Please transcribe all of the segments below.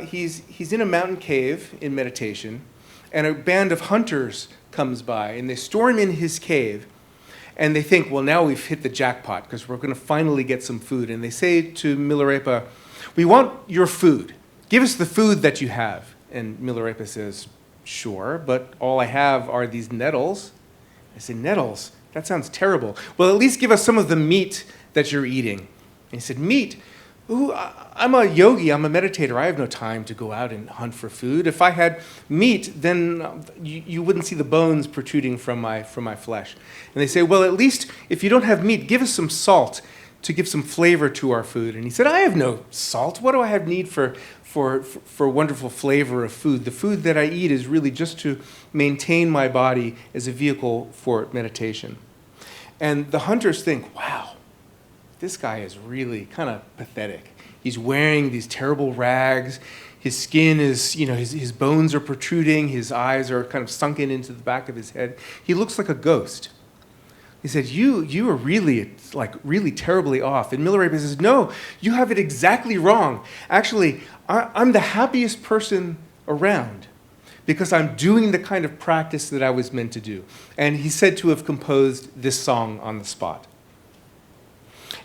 He's in a mountain cave in meditation, and a band of hunters comes by, and they store him in his cave, and they think, well, now we've hit the jackpot because we're going to finally get some food. And they say to Milarepa, we want your food. Give us the food that you have. And Milarepa says, sure, but all I have are these nettles. I say, nettles? That sounds terrible. Well, at least give us some of the meat that you're eating. And he said, meat? Ooh, I'm a yogi, I'm a meditator. I have no time to go out and hunt for food. If I had meat, then you wouldn't see the bones protruding from my flesh. And they say, well, at least if you don't have meat, give us some salt to give some flavor to our food. And he said, I have no salt. What do I have need for wonderful flavor of food? The food that I eat is really just to maintain my body as a vehicle for meditation. And the hunters think, wow, this guy is really kind of pathetic. He's wearing these terrible rags. His skin is, his bones are protruding. His eyes are kind of sunken into the back of his head. He looks like a ghost. He said, you are really terribly off. And Milarepa says, no, you have it exactly wrong. Actually, I'm the happiest person around because I'm doing the kind of practice that I was meant to do. And he's said to have composed this song on the spot.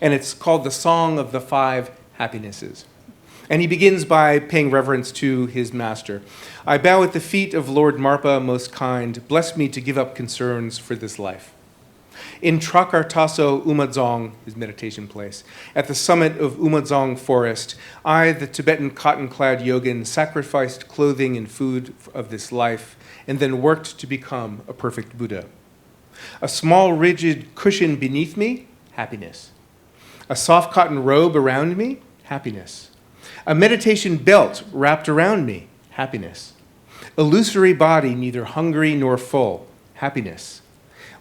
And it's called the Song of the Five Happinesses. And he begins by paying reverence to his master. I bow at the feet of Lord Marpa, most kind. Bless me to give up concerns for this life. In Trakartaso Umadzong, his meditation place, at the summit of Umadzong forest, I, the Tibetan cotton-clad Yogin, sacrificed clothing and food of this life, and then worked to become a perfect Buddha. A small rigid cushion beneath me, happiness. A soft cotton robe around me, happiness. A meditation belt wrapped around me, happiness. Illusory body, neither hungry nor full, happiness.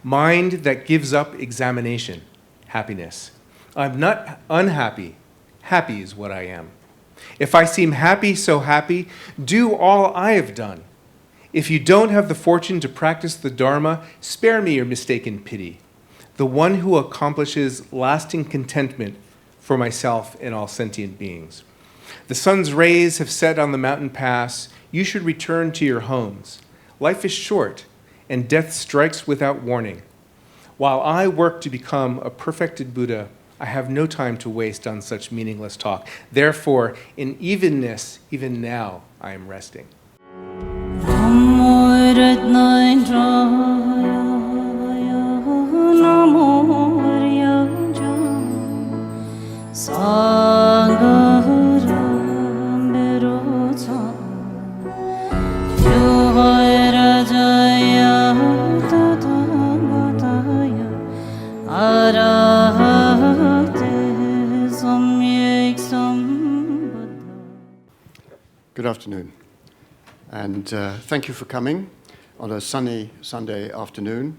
Mind that gives up examination, happiness. I'm not unhappy. Happy is what I am. If I seem happy, so happy, do all I have done. If you don't have the fortune to practice the Dharma, spare me your mistaken pity. The one who accomplishes lasting contentment for myself and all sentient beings. The sun's rays have set on the mountain pass. You should return to your homes. Life is short, and death strikes without warning. While I work to become a perfected Buddha, I have no time to waste on such meaningless talk. Therefore, in evenness, even now, I am resting. Good afternoon, and thank you for coming on a sunny Sunday afternoon,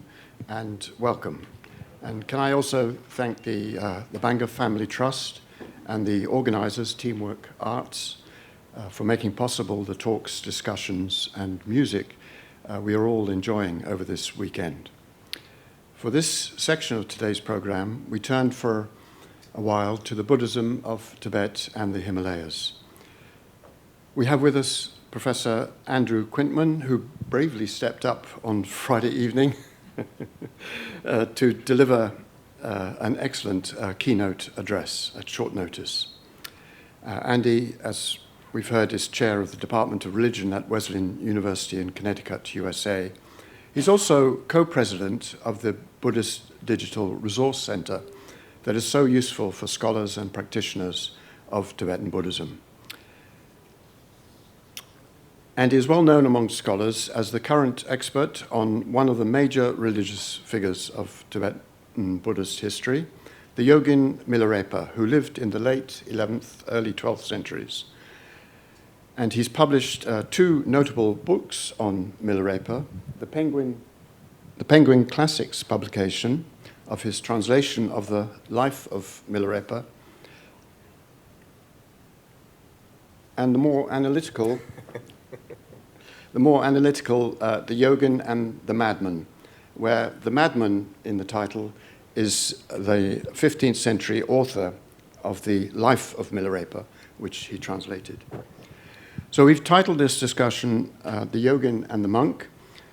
and welcome. And can I also thank the Bangor Family Trust and the organisers, Teamwork Arts, for making possible the talks, discussions, and music we are all enjoying over this weekend. For this section of today's program, we turn for a while to the Buddhism of Tibet and the Himalayas. We have with us Professor Andrew Quintman, who bravely stepped up on Friday evening to deliver an excellent keynote address at short notice. Andy, as we've heard, is chair of the Department of Religion at Wesleyan University in Connecticut, USA. He's also co-president of the Buddhist Digital Resource Center that is so useful for scholars and practitioners of Tibetan Buddhism. And he is well known among scholars as the current expert on one of the major religious figures of Tibetan Buddhist history, the Yogin Milarepa, who lived in the late 11th, early 12th centuries. And he's published two notable books on Milarepa, the Penguin Classics publication of his translation of the life of Milarepa, and the more analytical, The Yogin and the Madman, where the madman in the title is the 15th century author of the life of Milarepa, which he translated. So we've titled this discussion The Yogin and the Monk,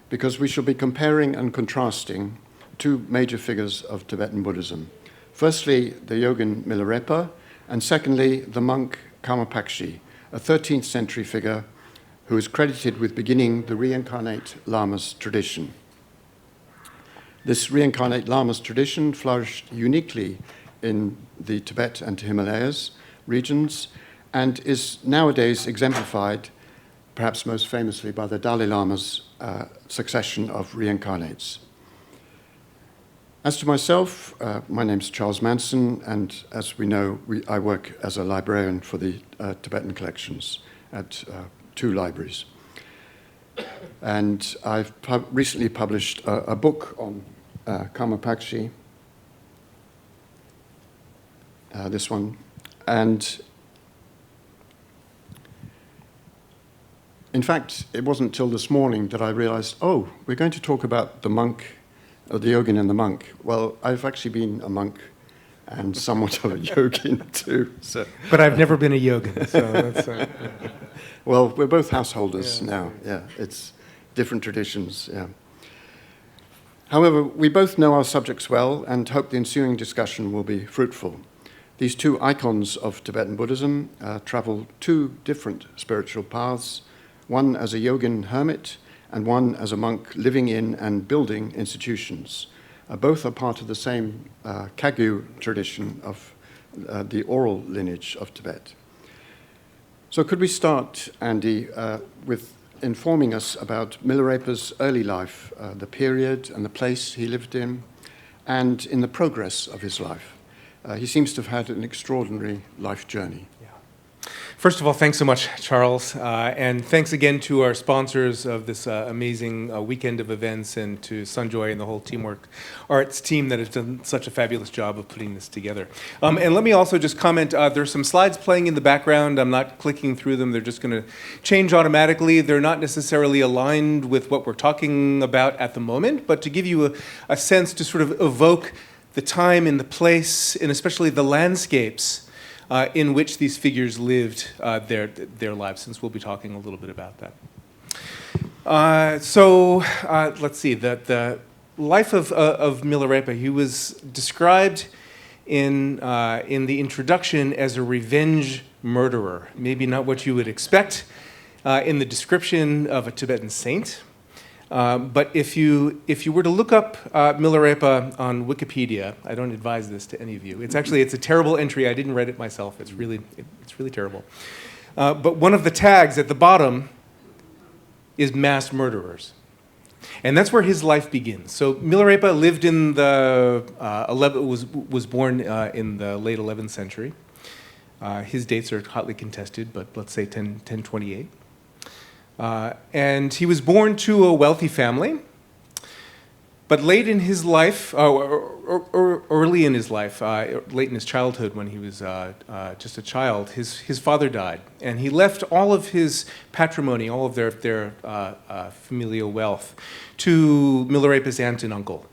because we shall be comparing and contrasting two major figures of Tibetan Buddhism. Firstly, the Yogin Milarepa, and secondly, the monk Karma Pakshi, a 13th century figure who is credited with beginning the reincarnate Lamas tradition. This reincarnate Lamas tradition flourished uniquely in the Tibet and Himalayas regions and is nowadays exemplified, perhaps most famously, by the Dalai Lama's succession of reincarnates. As to myself, my name's Charles Manson, and as we know, I work as a librarian for the Tibetan collections at two libraries. And I've recently published a book on Karma Pakshi, this one, and in fact, it wasn't till this morning that I realized, oh, we're going to talk about the monk, or the yogin and the monk. Well, I've actually been a monk and somewhat of a yogin too. So. But I've never been a yogin, so that's... Well, we're both householders now. Yeah, it's different traditions, yeah. However, we both know our subjects well and hope the ensuing discussion will be fruitful. These two icons of Tibetan Buddhism travel two different spiritual paths, one as a yogin hermit and one as a monk living in and building institutions. Both are part of the same Kagyu tradition of the oral lineage of Tibet. So could we start, Andy, with informing us about Milarepa's early life, the period and the place he lived in, and in the progress of his life? He seems to have had an extraordinary life journey. First of all, thanks so much, Charles, and thanks again to our sponsors of this amazing weekend of events, and to Sunjoy and the whole Teamwork Arts team that has done such a fabulous job of putting this together. And let me also just comment, there's some slides playing in the background. I'm not clicking through them. They're just going to change automatically. They're not necessarily aligned with what we're talking about at the moment, but to give you a sense to sort of evoke the time and the place, and especially the landscapes in which these figures lived their lives, since we'll be talking a little bit about that. So let's see, the life of Milarepa, he was described in the introduction as a revenge murderer. Maybe not what you would expect in the description of a Tibetan saint. But if you were to look up Milarepa on Wikipedia, I don't advise this to any of you. It's a terrible entry. I didn't read it myself. It's really terrible. But one of the tags at the bottom is mass murderers, and that's where his life begins. So Milarepa lived in the was born in the late 11th century. His dates are hotly contested, but let's say 1028. And he was born to a wealthy family, but late in his life, or early in his life, late in his childhood when he was just a child, his father died. And he left all of his patrimony, all of their familial wealth, to Milarepa's aunt and uncle.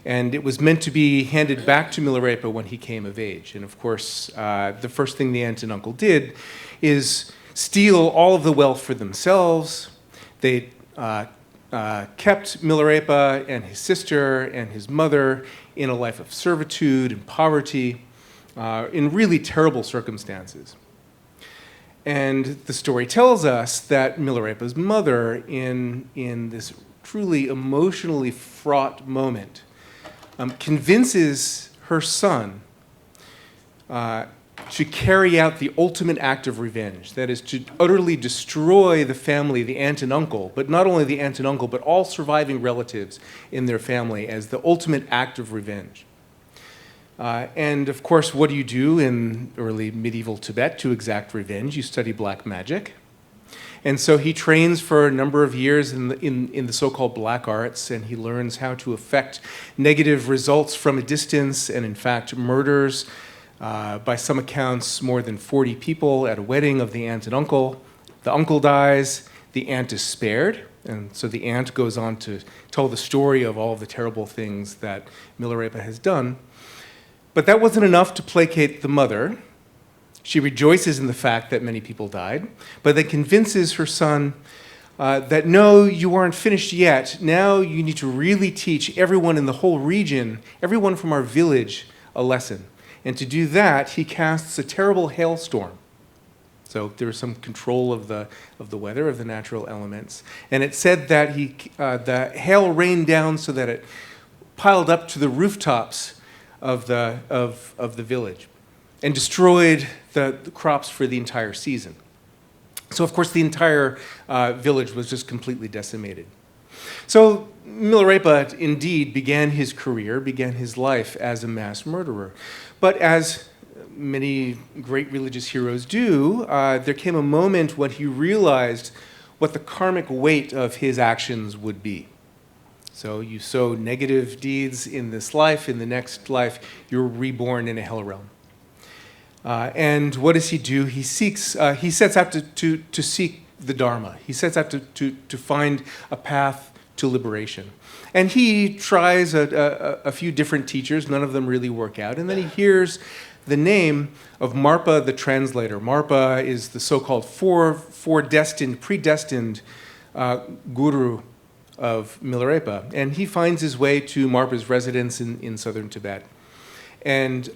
And it was meant to be handed back to Milarepa when he came of age. And of course, the first thing the aunt and uncle did is steal all of the wealth for themselves. They kept Milarepa and his sister and his mother in a life of servitude and poverty, in really terrible circumstances. And the story tells us that Milarepa's mother, in this truly emotionally fraught moment, convinces her son to carry out the ultimate act of revenge, that is, to utterly destroy the family, the aunt and uncle, but not only the aunt and uncle, but all surviving relatives in their family, as the ultimate act of revenge. And of course, what do you do in early medieval Tibet to exact revenge? You study black magic. And so he trains for a number of years in the so-called black arts, and he learns how to effect negative results from a distance, and in fact murders, by some accounts, more than 40 people at a wedding of the aunt and uncle. The uncle dies, the aunt is spared, and so the aunt goes on to tell the story of all the terrible things that Milarepa has done. But that wasn't enough to placate the mother, She rejoices in the fact that many people died, but then convinces her son that no, you aren't finished yet. Now you need to really teach everyone in the whole region, everyone from our village, a lesson. And to do that, he casts a terrible hailstorm. So there was some control of the weather, of the natural elements. And it said that the hail rained down so that it piled up to the rooftops of the village and destroyed the crops for the entire season. So, of course, the entire village was just completely decimated. So Milarepa indeed began his career, began his life as a mass murderer. But as many great religious heroes do, there came a moment when he realized what the karmic weight of his actions would be. So you sow negative deeds in this life, in the next life, you're reborn in a hell realm. And what does he do? He sets out to seek the Dharma. He sets out to find a path to liberation. And he tries a few different teachers. None of them really work out. And then he hears the name of Marpa the translator. Marpa is the so-called predestined guru of Milarepa. And he finds his way to Marpa's residence in southern Tibet. And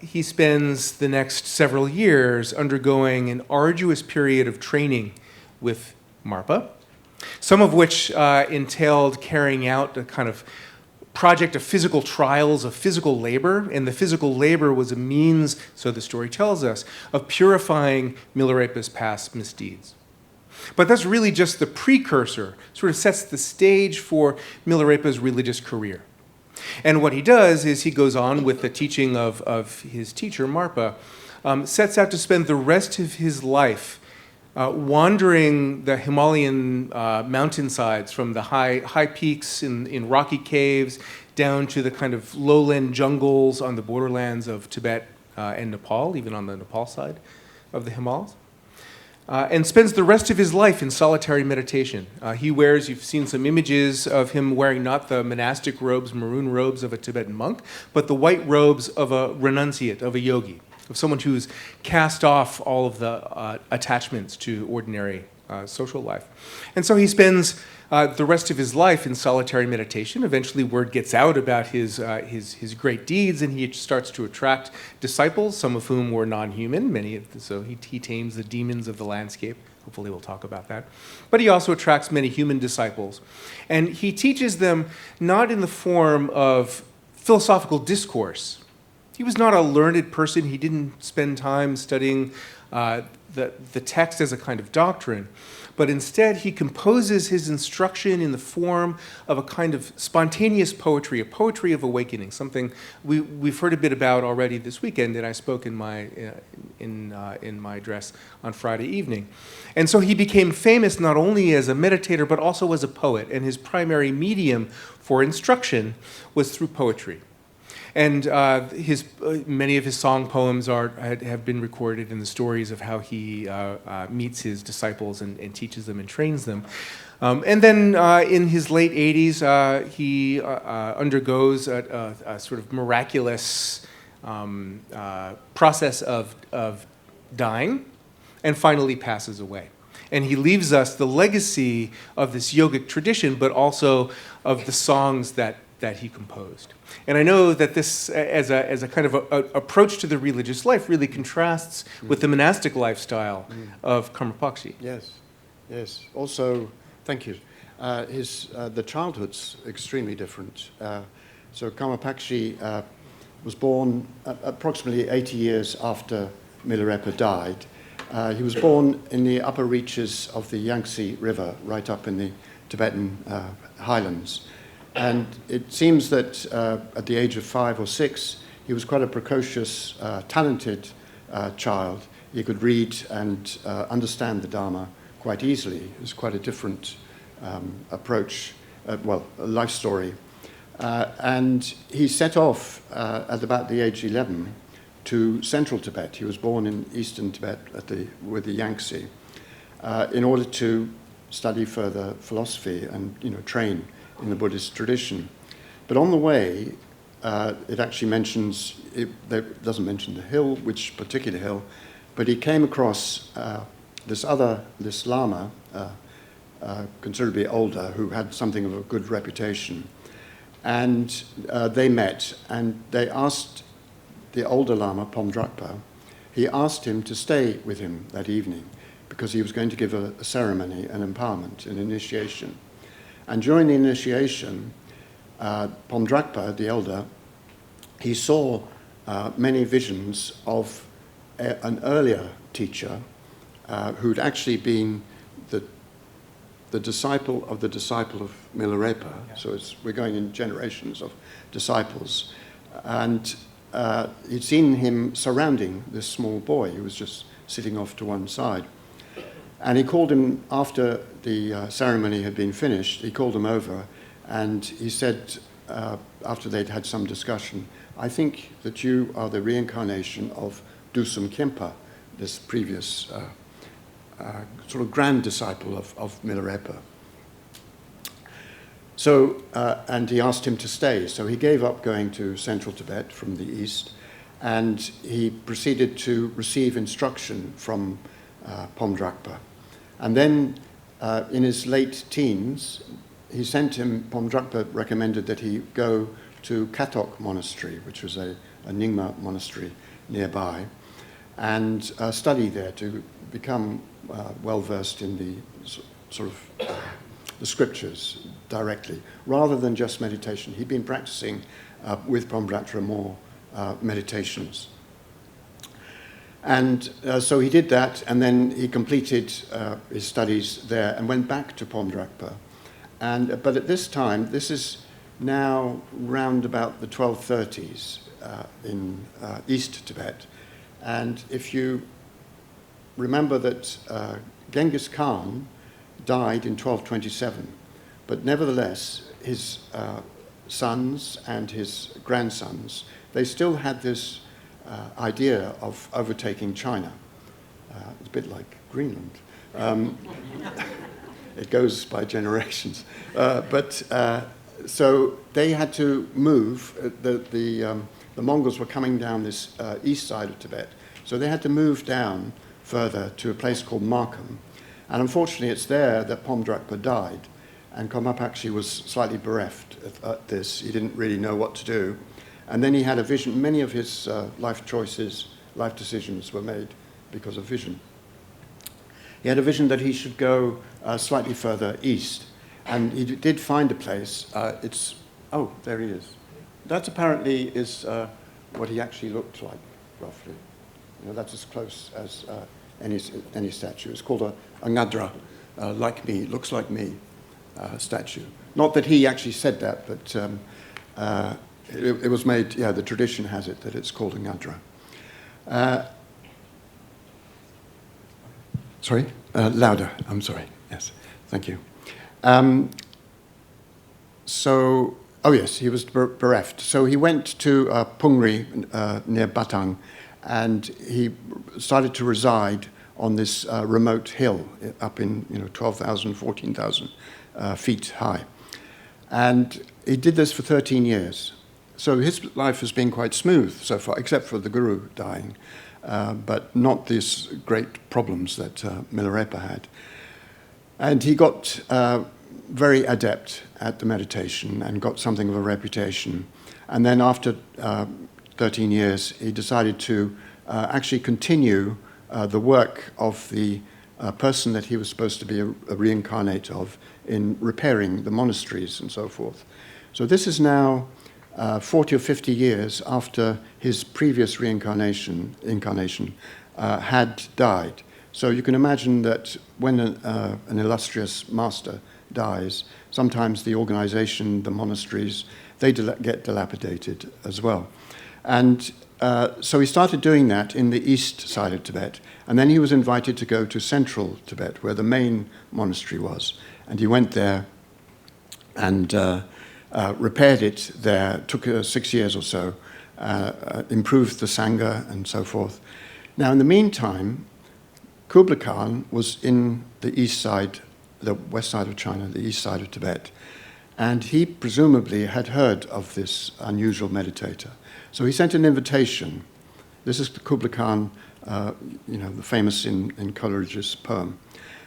he spends the next several years undergoing an arduous period of training with Marpa, some of which entailed carrying out a kind of project of physical trials, of physical labor. And the physical labor was a means, so the story tells us, of purifying Milarepa's past misdeeds. But that's really just the precursor, sort of sets the stage for Milarepa's religious career. And what he does is he goes on with the teaching of his teacher, Marpa, sets out to spend the rest of his life wandering the Himalayan mountainsides from the high peaks in rocky caves down to the kind of lowland jungles on the borderlands of Tibet and Nepal, even on the Nepal side of the Himalayas. And spends the rest of his life in solitary meditation. You've seen some images of him wearing not the monastic robes, maroon robes of a Tibetan monk, but the white robes of a renunciate, of a yogi, of someone who's cast off all of the attachments to ordinary social life. And so he spends the rest of his life in solitary meditation. Eventually word gets out about his great deeds, and he starts to attract disciples, some of whom were non-human, so he tames the demons of the landscape. Hopefully we'll talk about that. But he also attracts many human disciples. And he teaches them not in the form of philosophical discourse. He was not a learned person. He didn't spend time studying the text as a kind of doctrine, but instead he composes his instruction in the form of a kind of spontaneous poetry, a poetry of awakening, something we've heard a bit about already this weekend, and I spoke in my address on Friday evening. And so he became famous not only as a meditator, but also as a poet, and his primary medium for instruction was through poetry. And many of his song poems have been recorded in the stories of how he meets his disciples and teaches them and trains them. And then in his late 80s, he undergoes a sort of miraculous process of dying and finally passes away. And he leaves us the legacy of this yogic tradition, but also of the songs that he composed. And I know that this, as a kind of approach to the religious life, really contrasts with the monastic lifestyle of Karma Pakshi. Yes. Also, thank you. The childhood's extremely different. So Karma Pakshi was born approximately 80 years after Milarepa died. He was born in the upper reaches of the Yangtze River, right up in the Tibetan highlands. And it seems that at the age of 5 or 6, he was quite a precocious, talented child. He could read and understand the Dharma quite easily. It was quite a different approach, a life story. And he set off at about the age of 11 to central Tibet. He was born in eastern Tibet with the Yangtze in order to study further philosophy and train in the Buddhist tradition. But on the way, it actually doesn't mention the hill, which particular hill, but he came across this lama, considerably older, who had something of a good reputation. And they met, and they asked the older lama, Pomdrakpa, he asked him to stay with him that evening because he was going to give a ceremony, an empowerment, an initiation. And during the initiation, Pomdrakpa, the elder, he saw many visions of an earlier teacher who'd actually been the disciple of Milarepa. Yeah. So we're going in generations of disciples. And he'd seen him surrounding this small boy who was just sitting off to one side. And he called him, after the ceremony had been finished, he called him over and he said, after they'd had some discussion, I think that you are the reincarnation of Dusum Khenpa, this previous sort of grand disciple of Milarepa. So, and he asked him to stay. So he gave up going to central Tibet from the east, and he proceeded to receive instruction from Pomdrakpa. And then in his late teens, he sent him, Pomdrakpa recommended that he go to Katok Monastery, which was a Nyingma monastery nearby, and study there to become well-versed in the sort of the scriptures directly, rather than just meditation. He'd been practicing with Pomdrakpa more meditations. And so he did that, and then he completed his studies there and went back to Pomdrakpa. But at this time, this is now round about the 1230s in East Tibet. And if you remember that Genghis Khan died in 1227, but nevertheless, his sons and his grandsons, they still had this idea of overtaking China. It's a bit like Greenland. It goes by generations. So they had to move. The Mongols were coming down this east side of Tibet, so they had to move down further to a place called Markham. And unfortunately, it's there that Pomdrakpa died, and Karma Pakshi was slightly bereft at this. He didn't really know what to do. And then he had a vision. Many of his life choices, life decisions were made because of vision. He had a vision that he should go slightly further east. And he did find a place. Oh, there he is. That apparently is what he actually looked like, roughly. You know, that's as close as any statue. It's called a ngadra, like me, looks like me statue. Not that he actually said that, but it was made, yeah, the tradition has it that it's called a ngadra. Sorry? Louder, I'm sorry. Yes, thank you. Oh yes, he was bereft. So he went to Pungri near Batang, and he started to reside on this remote hill up in 12,000, 14,000 feet high. And he did this for 13 years. So his life has been quite smooth so far, except for the guru dying, but not these great problems that Milarepa had. And he got very adept at the meditation and got something of a reputation. And then after 13 years, he decided to actually continue the work of the person that he was supposed to be a reincarnate of in repairing the monasteries and so forth. So this is now 40 or 50 years after his previous incarnation had died. So you can imagine that when an illustrious master dies, sometimes the organization, the monasteries, they get dilapidated as well. And so he started doing that in the east side of Tibet, and then he was invited to go to central Tibet, where the main monastery was. And he went there and repaired it there, took 6 years or so, improved the Sangha and so forth. Now, in the meantime, Kublai Khan was in the east side, the west side of China, the east side of Tibet, and he presumably had heard of this unusual meditator. So he sent an invitation. This is Kublai Khan the famous in Coleridge's poem.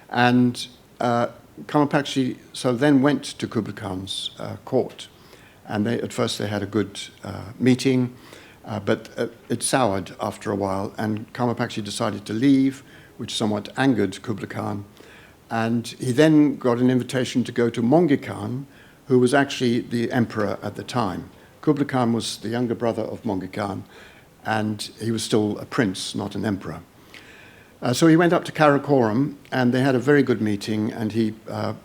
And Karma Pakshi so then went to Kublai Khan's court. And at first they had a good meeting, but it soured after a while, and Karma Pakshi decided to leave, which somewhat angered Kublai Khan. And he then got an invitation to go to Mongi Khan, who was actually the emperor at the time. Kublai Khan was the younger brother of Mongi Khan, and he was still a prince, not an emperor. So he went up to Karakoram, and they had a very good meeting, and the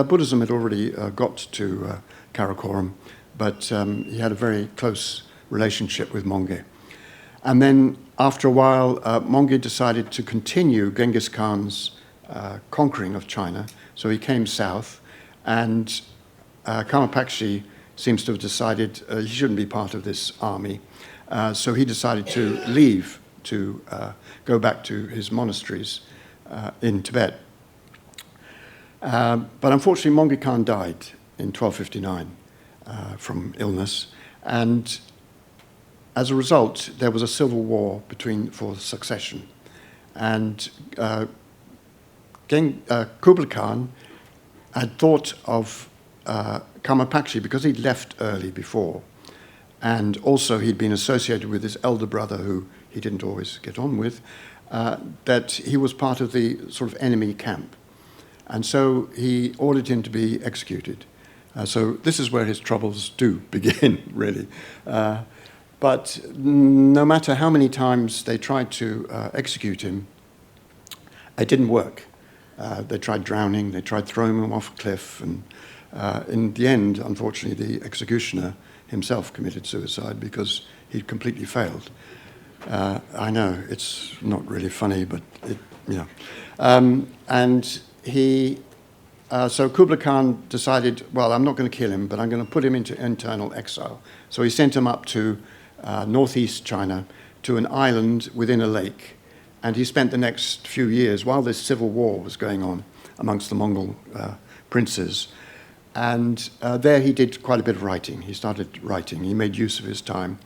Buddhism had already got to Karakoram, but he had a very close relationship with Mongi. And then after a while, Mongi decided to continue Genghis Khan's conquering of China, so he came south, and Karma Pakshi seems to have decided he shouldn't be part of this army, so he decided to leave to go back to his monasteries in Tibet. But unfortunately, Mongi Khan died in 1259 from illness, and as a result, there was a civil war for succession. And Kublai Khan had thought of Karma Pakshi because he'd left early before, and also he'd been associated with his elder brother, who he didn't always get on with, that he was part of the sort of enemy camp. And so he ordered him to be executed. So this is where his troubles do begin, really. But no matter how many times they tried to execute him, it didn't work. They tried drowning, they tried throwing him off a cliff, and in the end, unfortunately, the executioner himself committed suicide because he'd completely failed. I know, it's not really funny, but so Kublai Khan decided, well, I'm not going to kill him, but I'm going to put him into internal exile. So he sent him up to northeast China, to an island within a lake, and he spent the next few years, while this civil war was going on amongst the Mongol princes, and there he did quite a bit of writing. He started writing, he made use of his time.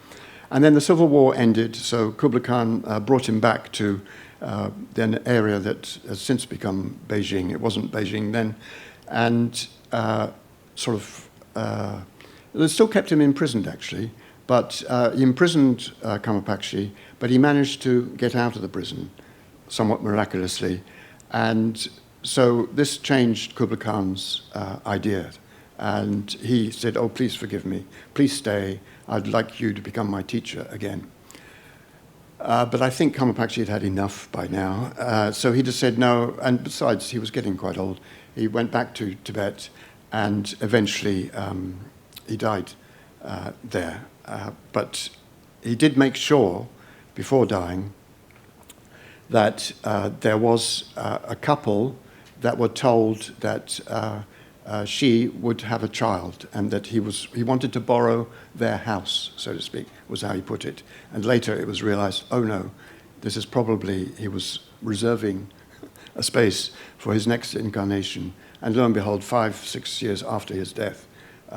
And then the civil war ended, so Kublai Khan brought him back to an area that has since become Beijing. It wasn't Beijing then. And they still kept him imprisoned, actually. But he imprisoned Karma Pakshi, but he managed to get out of the prison somewhat miraculously. And so this changed Kublai Khan's idea. And he said, oh, please forgive me. Please stay. I'd like you to become my teacher again. But I think Karma Pakshi had had enough by now. So he just said no. And besides, he was getting quite old. He went back to Tibet, and eventually he died there. But he did make sure, before dying, that there was a couple that were told that she would have a child, and that he wanted to borrow their house, so to speak, was how he put it. And later it was realized, oh no, this is probably, he was reserving a space for his next incarnation. And lo and behold, 5-6 years after his death,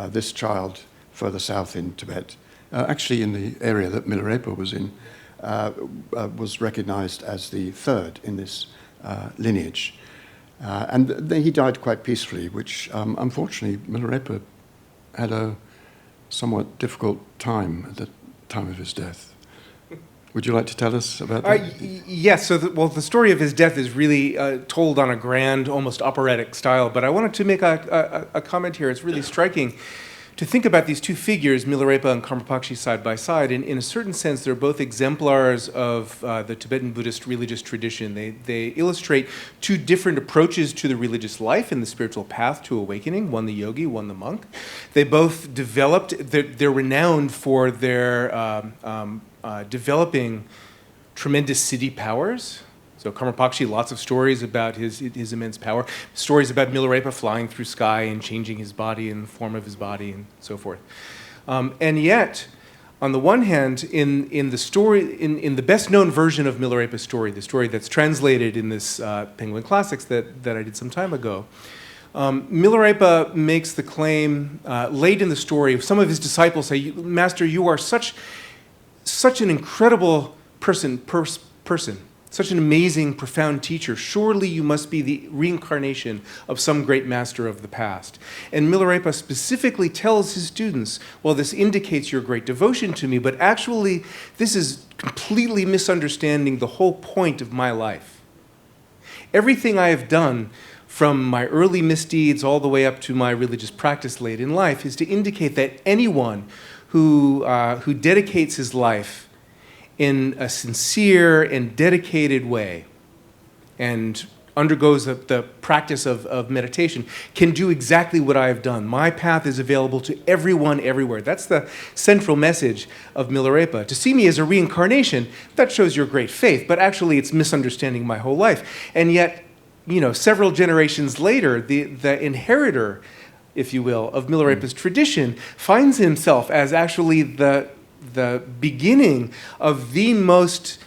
this child further south in Tibet, actually in the area that Milarepa was in, was recognized as the third in this lineage. And then he died quite peacefully, which unfortunately Milarepa had a somewhat difficult time at the time of his death. Would you like to tell us about that? Yes. So, the story of his death is really told on a grand, almost operatic style. But I wanted to make a comment here. It's really striking to think about these two figures, Milarepa and Karma Pakshi, side by side. And in a certain sense, they're both exemplars of the Tibetan Buddhist religious tradition. They illustrate two different approaches to the religious life and the spiritual path to awakening, one the yogi, one the monk. They both developed, they're renowned for their developing tremendous siddhi powers. So Karma Pakshi, lots of stories about his immense power. Stories about Milarepa flying through sky and changing his body and the form of his body and so forth. And yet, on the one hand, in the story, in the best-known version of Milarepa's story, the story that's translated in this Penguin Classics that I did some time ago, Milarepa makes the claim, late in the story, some of his disciples say, Master, you are such an incredible person, such an amazing, profound teacher. Surely you must be the reincarnation of some great master of the past. And Milarepa specifically tells his students, well, this indicates your great devotion to me, but actually this is completely misunderstanding the whole point of my life. Everything I have done, from my early misdeeds all the way up to my religious practice late in life, is to indicate that anyone who dedicates his life in a sincere and dedicated way and undergoes the practice of meditation can do exactly what I have done. My path is available to everyone, everywhere. That's the central message of Milarepa. To see me as a reincarnation, that shows your great faith, but actually it's misunderstanding my whole life. And yet, several generations later, the inheritor, if you will, of Milarepa's tradition finds himself as actually the beginning of the most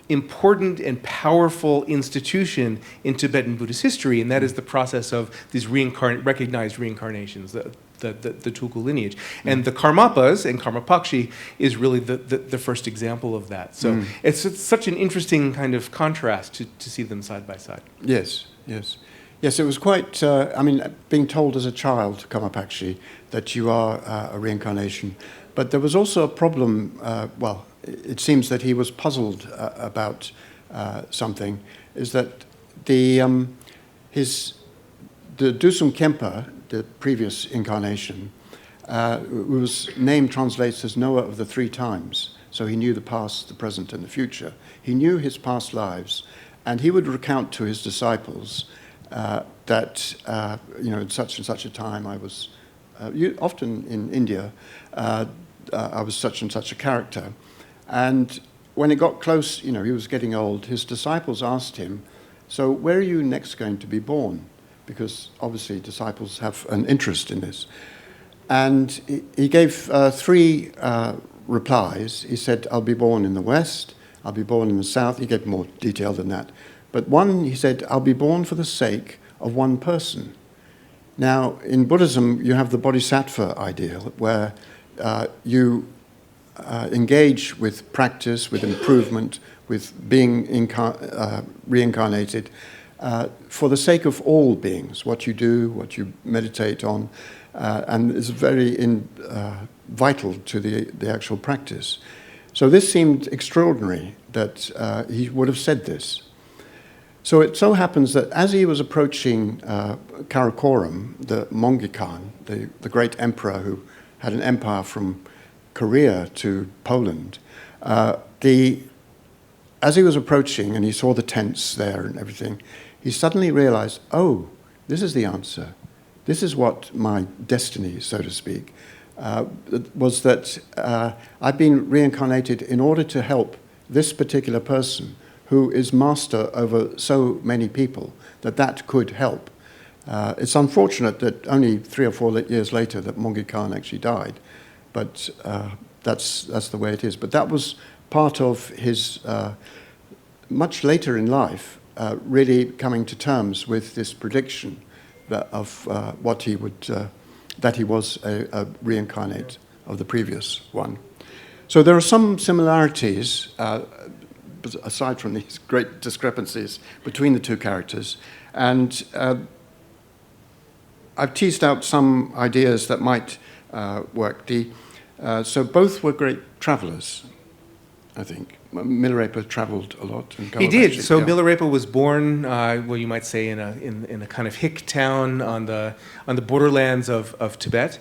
important and powerful institution in Tibetan Buddhist history, and that is the process of these recognized reincarnations, the Trulku lineage. And the Karmapas and Karma Pakshi is really the first example of that. So it's such an interesting kind of contrast to see them side by side. Yes, yes. Yes, it was quite, being told as a child, Karma Pakshi, that you are a reincarnation. But there was also a problem, it seems that he was puzzled about something, is that the Dusum Kempa, the previous incarnation, whose name translates as knower of the three times, so he knew the past, the present, and the future. He knew his past lives, and he would recount to his disciples that, in such and such a time I was, often in India, I was such and such a character. And when it got close, he was getting old, his disciples asked him, so where are you next going to be born? Because obviously disciples have an interest in this. And he gave three replies. He said, I'll be born in the West, I'll be born in the South. He gave more detail than that. But one, he said, I'll be born for the sake of one person. Now, in Buddhism, you have the bodhisattva ideal, where you engage with practice, with improvement, with being reincarnated for the sake of all beings, what you do, what you meditate on, and is very vital to the actual practice. So this seemed extraordinary that he would have said this. So it so happens that as he was approaching Karakoram, the Mongi Khan, the great emperor who had an empire from Korea to Poland, as he was approaching and he saw the tents there and everything, he suddenly realized, oh, this is the answer. This is what my destiny, so to speak, was that I've been reincarnated in order to help this particular person who is master over so many people, that could help. It's unfortunate that only 3 or 4 years later that Mongi Khan actually died, but that's the way it is. But that was part of his, much later in life, really coming to terms with this prediction of what he would, that he was a reincarnate of the previous one. So there are some similarities, aside from these great discrepancies between the two characters, and I've teased out some ideas that might work. So both were great travelers, I think. Milarepa traveled a lot. He did. So yeah. Milarepa was born, you might say, in a kind of hick town on the borderlands of Tibet.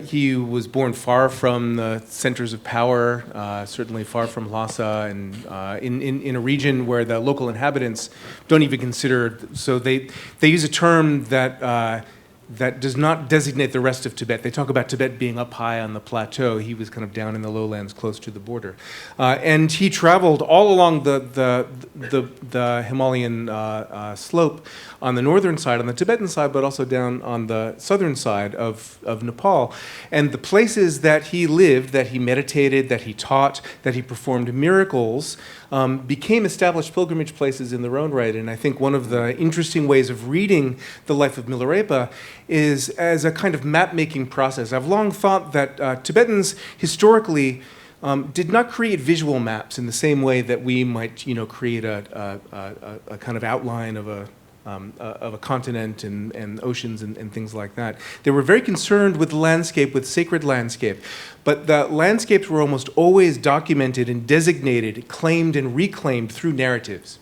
He was born far from the centers of power, certainly far from Lhasa, and in a region where the local inhabitants don't even consider. So they use a term that does not designate the rest of Tibet. They talk about Tibet being up high on the plateau. He was kind of down in the lowlands, close to the border, and he traveled all along the Himalayan slope on the northern side, on the Tibetan side, but also down on the southern side of Nepal. And the places that he lived, that he meditated, that he taught, that he performed miracles, became established pilgrimage places in their own right. And I think one of the interesting ways of reading the life of Milarepa is as a kind of map-making process. I've long thought that Tibetans historically did not create visual maps in the same way that we might, create a kind of outline of a continent and oceans and things like that. They were very concerned with landscape, with sacred landscape, but the landscapes were almost always documented and designated, claimed and reclaimed through narratives.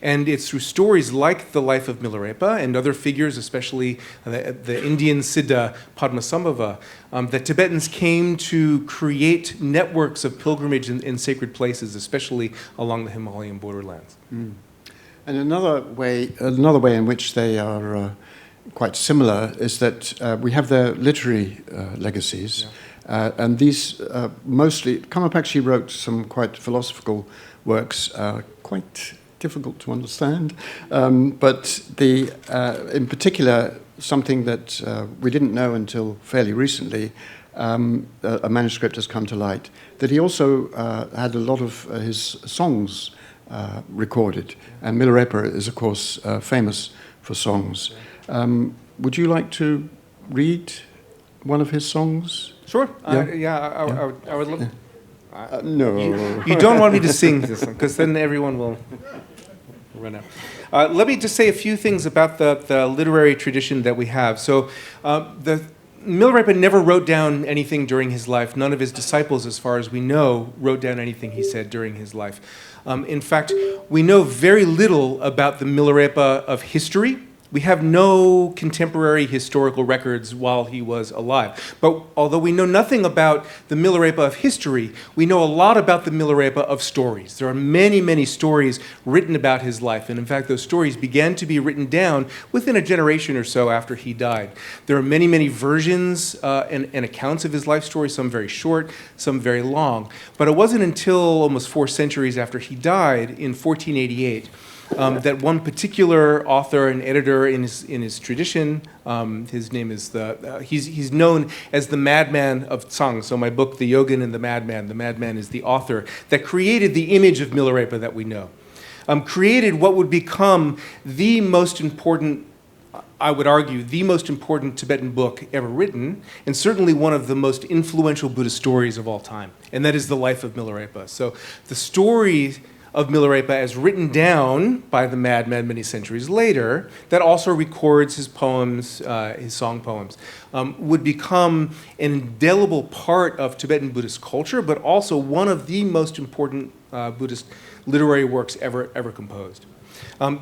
And it's through stories like the life of Milarepa and other figures, especially the Indian Siddha Padmasambhava, that Tibetans came to create networks of pilgrimage in sacred places, especially along the Himalayan borderlands. Mm. And another way in which they are quite similar is that we have their literary legacies, and these mostly, Karma Pakshi wrote some quite philosophical works, quite difficult to understand, but in particular, something that we didn't know until fairly recently, a manuscript has come to light, that he also had a lot of his songs recorded, and Milarepa is, of course, famous for songs. Would you like to read one of his songs? Sure. Yeah. I would love. No. You don't want me to sing this one, because then everyone will run out. Let me just say a few things about the literary tradition that we have. So Milarepa never wrote down anything during his life. None of his disciples, as far as we know, wrote down anything he said during his life. In fact, we know very little about the Milarepa of history. We have no contemporary historical records while he was alive. But although we know nothing about the Milarepa of history, we know a lot about the Milarepa of stories. There are many, many stories written about his life. And in fact, those stories began to be written down within a generation or so after he died. There are many, many versions and accounts of his life story, some very short, some very long. But it wasn't until almost 4 centuries after he died in 1488 that one particular author and editor in his tradition, his name is he's known as the madman of Tsang. So my book, The Yogin and the Madman is the author that created the image of Milarepa that we know. Created what would become the most important, I would argue, the most important Tibetan book ever written, and certainly one of the most influential Buddhist stories of all time, and that is the life of Milarepa. So the story of Milarepa as written down by the madman many centuries later, that also records his poems, his song poems, would become an indelible part of Tibetan Buddhist culture, but also one of the most important Buddhist literary works ever composed.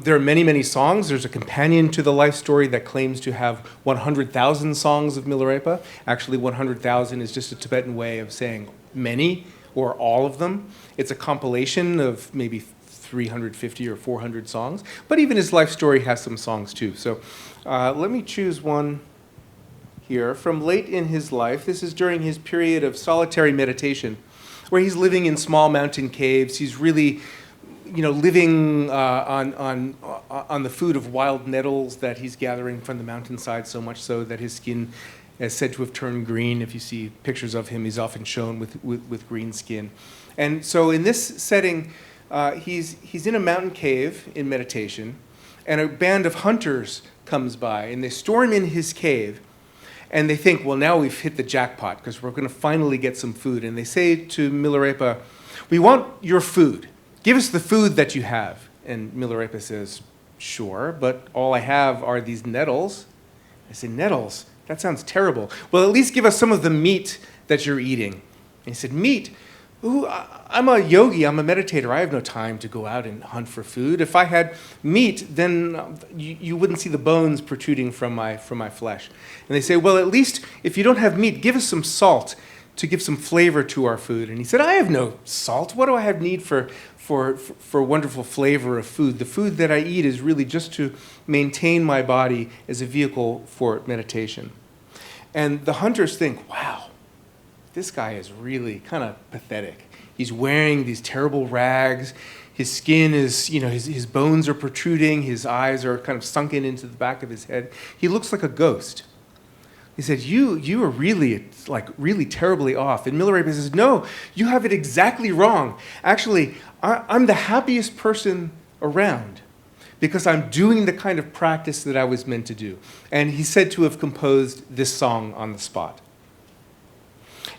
There are many, many songs. There's a companion to the life story that claims to have 100,000 songs of Milarepa. Actually, 100,000 is just a Tibetan way of saying many, or all of them. It's a compilation of maybe 350 or 400 songs, but even his life story has some songs too. So let me choose one here from late in his life. This is during his period of solitary meditation, where he's living in small mountain caves. He's really, living on the food of wild nettles that he's gathering from the mountainside, so much so that his skin is said to have turned green. If you see pictures of him, he's often shown with green skin. And so in this setting, he's in a mountain cave in meditation, and a band of hunters comes by, and they storm in his cave, and they think, well, now we've hit the jackpot, because we're going to finally get some food. And they say to Milarepa, we want your food. Give us the food that you have. And Milarepa says, sure, but all I have are these nettles. I say, nettles? That sounds terrible. Well, at least give us some of the meat that you're eating. And he said, meat? Ooh, I'm a yogi, I'm a meditator. I have no time to go out and hunt for food. If I had meat, then you wouldn't see the bones protruding from my flesh. And they say, well, at least if you don't have meat, give us some salt to give some flavor to our food. And he said, I have no salt. What do I have need for wonderful flavor of food? The food that I eat is really just to maintain my body as a vehicle for meditation. And the hunters think, wow, this guy is really kind of pathetic. He's wearing these terrible rags. His skin is, his bones are protruding. His eyes are kind of sunken into the back of his head. He looks like a ghost. He said, you are really terribly off. And Milarepa says, no, you have it exactly wrong. Actually, I'm the happiest person around because I'm doing the kind of practice that I was meant to do. And he's said to have composed this song on the spot.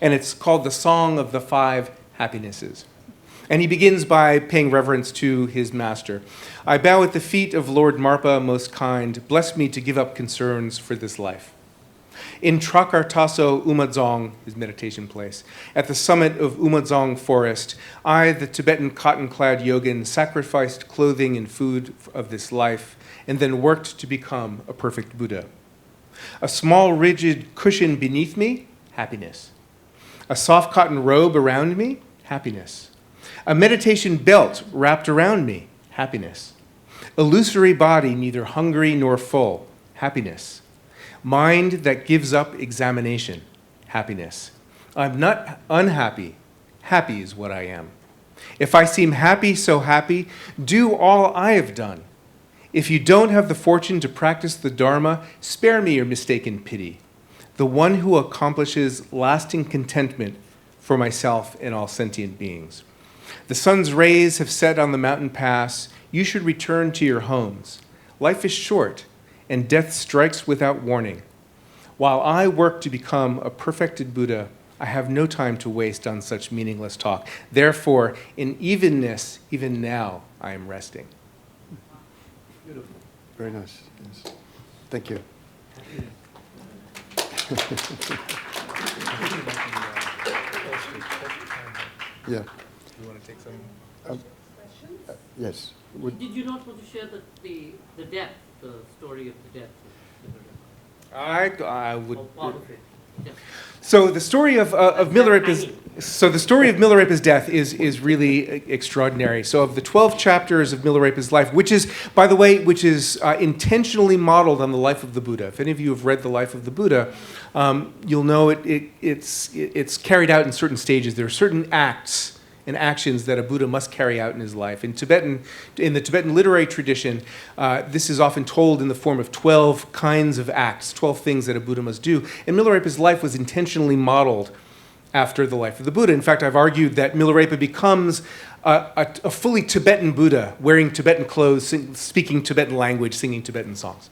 And it's called the Song of the 5 happiness is. And he begins by paying reverence to his master. I bow at the feet of Lord Marpa, most kind. Bless me to give up concerns for this life. In Trakartaso Umadzong, his meditation place, at the summit of Umadzong forest, I, the Tibetan cotton-clad yogin, sacrificed clothing and food of this life, and then worked to become a perfect Buddha. A small rigid cushion beneath me, happiness. A soft cotton robe around me, happiness. A meditation belt wrapped around me, happiness. Illusory body, neither hungry nor full, happiness. Mind that gives up examination, happiness. I'm not unhappy. Happy is what I am. If I seem happy, so happy, do all I have done. If you don't have the fortune to practice the Dharma, spare me your mistaken pity. The one who accomplishes lasting contentment for myself and all sentient beings. The sun's rays have set on the mountain pass. You should return to your homes. Life is short, and death strikes without warning. While I work to become a perfected Buddha, I have no time to waste on such meaningless talk. Therefore, in evenness, even now, I am resting. Beautiful. Very nice. Yes. Thank you. Yeah. You want to take some? Yes. Did you not want to share the death, the story of the death? I would. Or part of it. Yeah. So the story of Milarepa's death is really extraordinary. So of the 12 chapters of Milarepa's life, which is, by the way, intentionally modeled on the life of the Buddha. If any of you have read the life of the Buddha, you'll know it's carried out in certain stages. There are certain acts and actions that a Buddha must carry out in his life. In the Tibetan literary tradition, this is often told in the form of 12 kinds of acts, 12 things that a Buddha must do. And Milarepa's life was intentionally modeled after the life of the Buddha. In fact, I've argued that Milarepa becomes a fully Tibetan Buddha, wearing Tibetan clothes, speaking Tibetan language, singing Tibetan songs.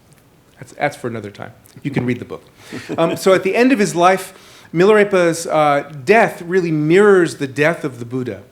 That's for another time. You can read the book. So at the end of his life, Milarepa's death really mirrors the death of the Buddha.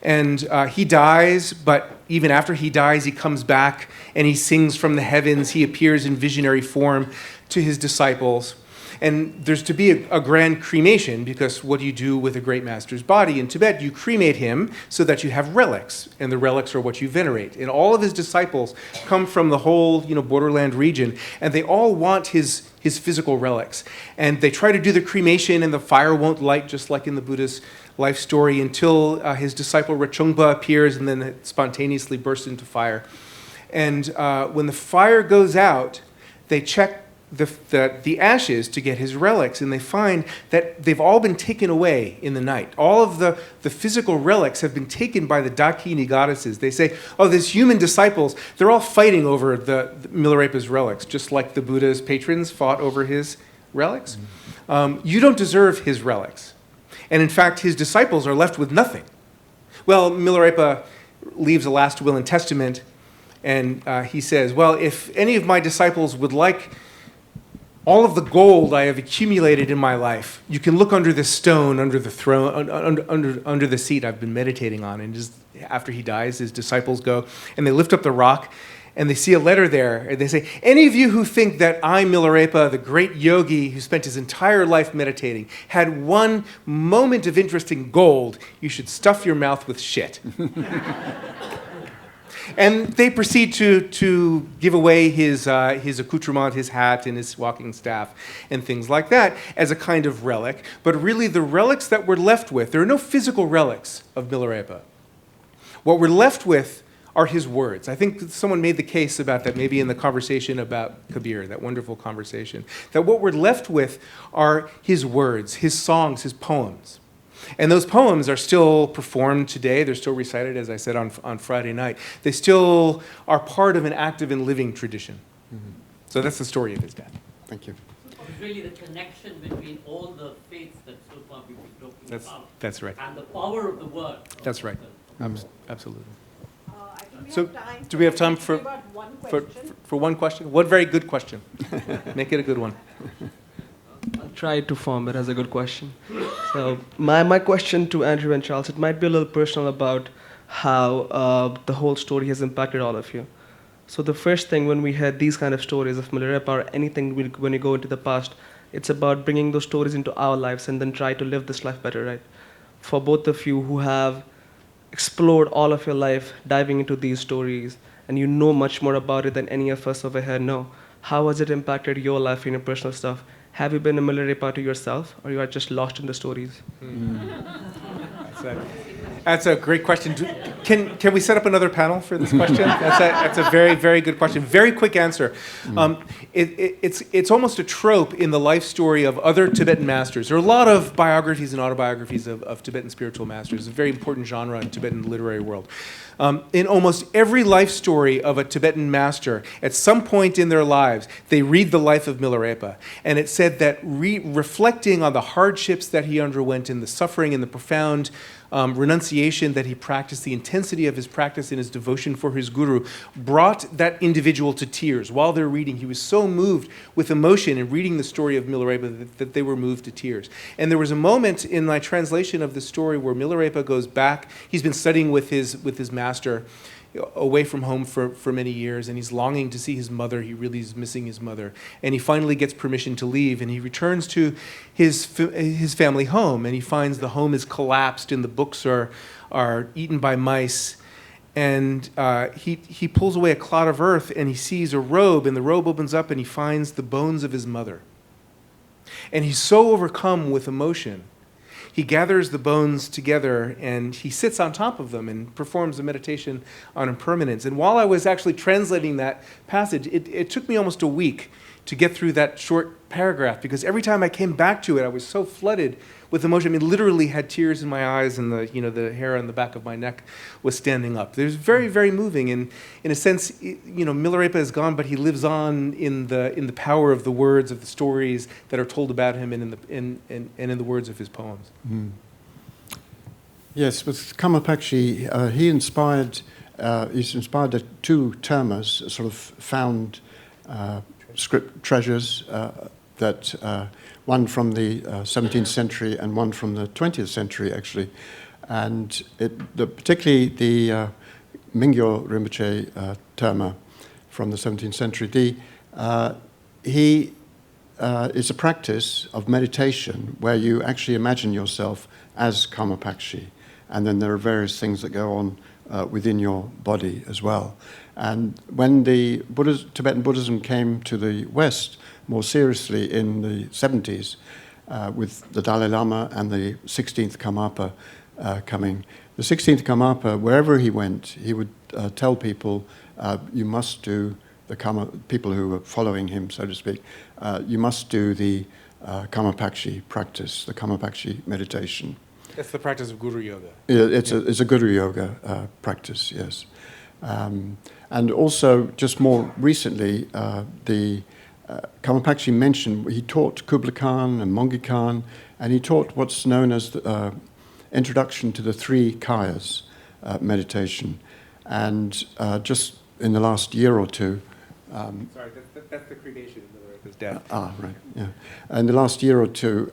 And he dies, but even after he dies, he comes back and he sings from the heavens. He appears in visionary form to his disciples. And there's to be a grand cremation, because what do you do with a great master's body? In Tibet, you cremate him so that you have relics, and the relics are what you venerate. And all of his disciples come from the whole, borderland region, and they all want his physical relics. And they try to do the cremation, and the fire won't light, just like in the Buddha's life story, until his disciple Rachungpa appears, and then it spontaneously bursts into fire. And when the fire goes out, they check the ashes to get his relics, and they find that they've all been taken away in the night. All of the physical relics have been taken by the Dakini goddesses. They say, these human disciples, they're all fighting over the Milarepa's relics, just like the Buddha's patrons fought over his relics. You don't deserve his relics. And in fact, his disciples are left with nothing. Well, Milarepa leaves a last will and testament, and he says, if any of my disciples would like all of the gold I have accumulated in my life, you can look under this stone, under the throne, under the seat I've been meditating on. And just after he dies, his disciples go and they lift up the rock, and they see a letter there, and they say, any of you who think that I, Milarepa, the great yogi who spent his entire life meditating, had one moment of interest in gold, you should stuff your mouth with shit. And they proceed to give away his accoutrement, his hat, and his walking staff, and things like that as a kind of relic. But really, the relics that we're left with, there are no physical relics of Milarepa. What we're left with are his words. I think someone made the case about that maybe in the conversation about Kabir, that wonderful conversation, that what we're left with are his words, his songs, his poems. And those poems are still performed today. They're still recited, as I said, on Friday night. They still are part of an active and living tradition. Mm-hmm. So that's the story of his death. Thank you. It's really the connection between all the faiths that so far we've been talking about. That's right. And the power of the word. That's right. Absolutely. So, do we have time for one question? For one question? One very good question. Make it a good one. try to form it as a good question. So my question to Andrew and Charles, it might be a little personal about how the whole story has impacted all of you. So the first thing when we had these kind of stories of Milarepa or anything when you go into the past, it's about bringing those stories into our lives and then try to live this life better, right? For both of you who have explored all of your life diving into these stories and you know much more about it than any of us over here know, how has it impacted your life in your personal stuff? Have you been a Milarepa to yourself, or you are just lost in the stories? That's a great question. Can we set up another panel for this question? That's a very, very good question. Very quick answer. It's almost a trope in the life story of other Tibetan masters. There are a lot of biographies and autobiographies of Tibetan spiritual masters. It's a very important genre in Tibetan literary world. In almost every life story of a Tibetan master, at some point in their lives, they read the life of Milarepa. And it said that reflecting on the hardships that he underwent and the suffering and the profound renunciation that he practiced, the intensity of his practice and his devotion for his guru, brought that individual to tears. While they're reading, he was so moved with emotion in reading the story of Milarepa that they were moved to tears. And there was a moment in my translation of the story where Milarepa goes back. He's been studying with his master away from home for many years, and he's longing to see his mother. He really is missing his mother. And he finally gets permission to leave, and he returns to his family home, and he finds the home is collapsed and the books are eaten by mice. And he pulls away a clod of earth, and he sees a robe, and the robe opens up, and he finds the bones of his mother. And he's so overcome with emotion, he gathers the bones together and he sits on top of them and performs a meditation on impermanence. And while I was actually translating that passage, it took me almost a week to get through that short paragraph, because every time I came back to it, I was so flooded with emotion. I mean, literally had tears in my eyes, and the hair on the back of my neck was standing up. It was very, very moving. And in a sense, Milarepa is gone, but he lives on in the power of the words of the stories that are told about him, and in the words of his poems. Mm. Yes, with Karma Pakshi, he's inspired the two termas, sort of found script treasures that one from the 17th century and one from the 20th century, actually. And particularly the Mingyo Rinpoche terma from the 17th century, he is a practice of meditation where you actually imagine yourself as Karma Pakshi, and then there are various things that go on within your body as well. And when the Tibetan Buddhism came to the West more seriously in the 70s, with the Dalai Lama and the 16th Karmapa coming, the 16th Karmapa, wherever he went, he would tell people, you must do the Karma, people who were following him, so to speak, you must do the Karma Pakshi practice, the Karma Pakshi meditation. That's the practice of Guru Yoga. It's a Guru Yoga practice, yes. And also, just more recently, the Karma Pakshi mentioned, he taught Kubla Khan and Mongi Khan, and he taught what's known as the Introduction to the Three Kayas meditation. And just in the last year or two... Sorry, that's the cremation of Milarepa's death. Right, yeah. In the last year or two,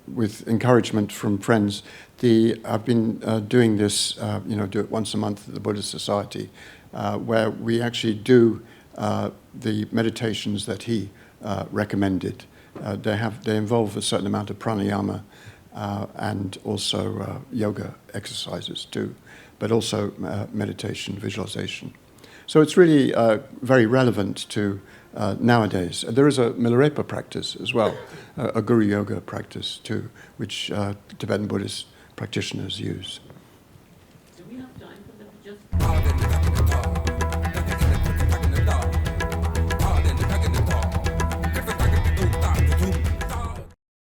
with encouragement from friends, I've been doing this, do it once a month at the Buddhist Society, where we actually do the meditations that he recommended. They involve a certain amount of pranayama and also yoga exercises too, but also meditation, visualization. So it's really very relevant to nowadays. There is a Milarepa practice as well, a Guru Yoga practice too, which Tibetan Buddhist practitioners use. Do we have time for them to just...